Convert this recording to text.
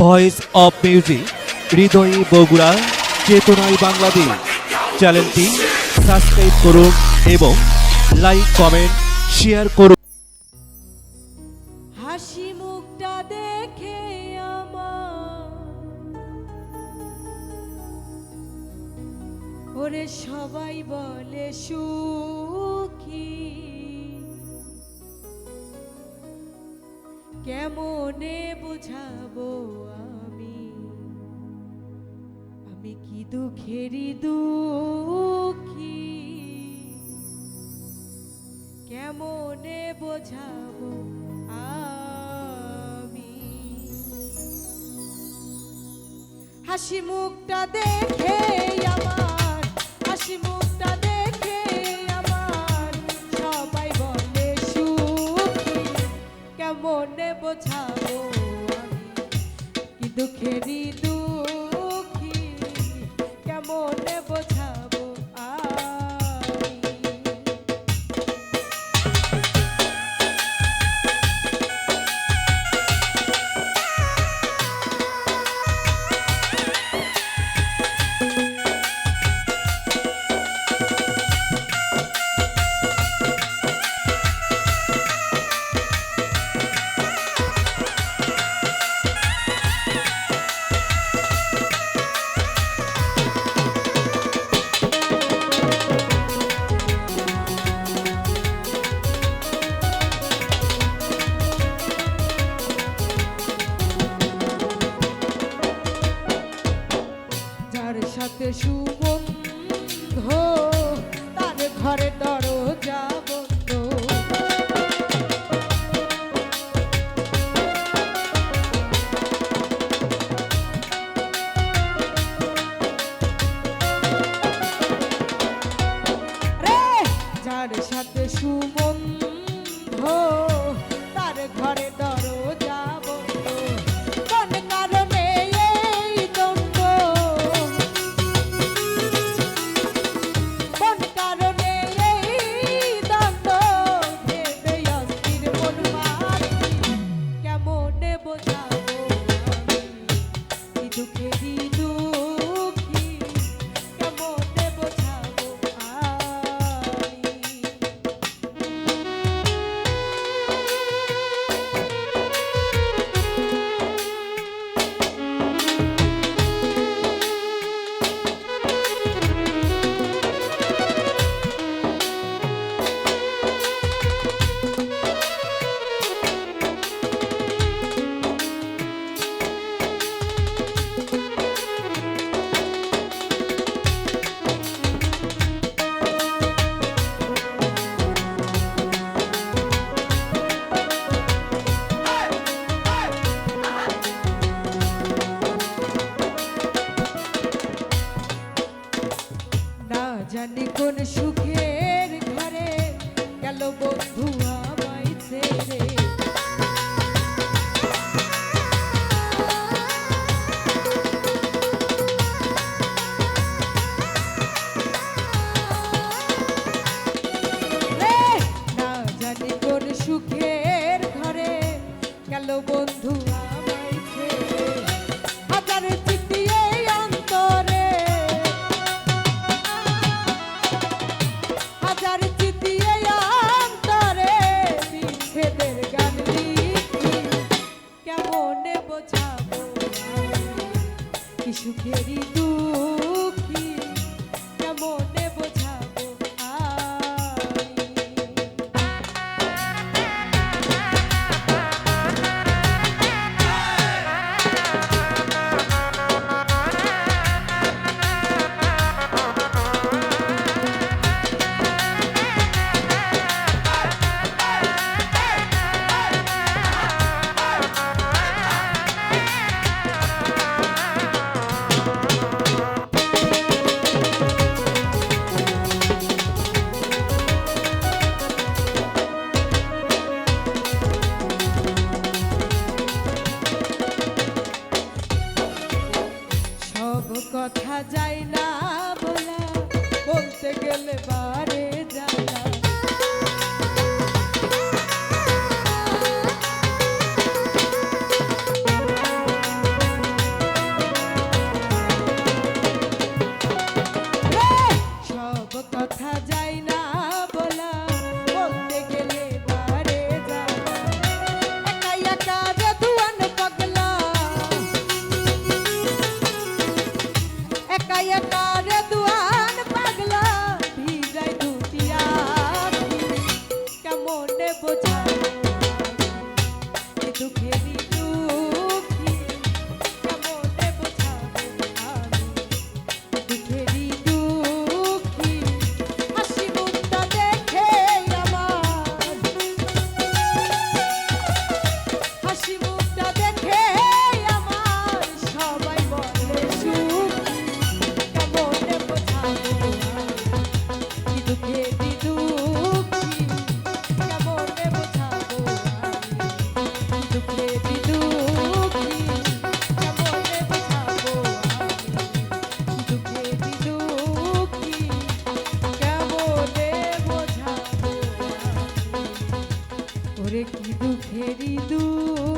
Voice of music, হৃদয়ে বগুড়া, চেতনায় বাংলাদেশ। চ্যানেলটি সাবস্ক্রাইব করুন এবং লাইক, কমেন্ট, শেয়ার করুন। হাসি মুখটা দেখে আমার ওরে সবাই বলে সুখী, কেমনে বোঝাবো আমি কি দুঃখেরই দুঃখী, কেমনে বোঝাবো আমি। হাসি মুখটা দেখে আমার, হাসি মুখটা দেখে আমার সবাই বলে সুখী, কেমনে বোঝাবো আমি কি দুঃখেরই দুঃখী, কেমনে বোঝাবো আমি। যার সাথে সুগন্ধ তার ঘরে দরজা বন্ধ, রে যার সাথে সুগন্ধ তার ঘরে দরজা বন্ধ, কোন কারণে এই দ্বন্দ্ব, কোন কারণে এই দ্বন্দ্ব, ভেবে অস্থির মন মারি, কেমনে বোঝাবো আমি কি দুঃখেরই দুঃখী, কেমনে বোঝাবো আমি। না জানি কোন সুখের ঘরে গেল বন্ধু আমায় ছেড়ে, রে, না জানি কোন সুখের ঘরে গেল বন্ধু আমায় ছেড়ে, হাজার চিঠি এই অন্তরে, হাজার চিঠি এই অন্তরে, বিচ্ছেদের গান লিখি, কেমনে বোঝাবো আমি কি সুখেরই দুঃখী, কেমনে বোঝাবো আমি। সব কথা যাই না বলা, বলতে গেলে বারে জ্বালা, ওরে কি দুঃখেরই দুঃখ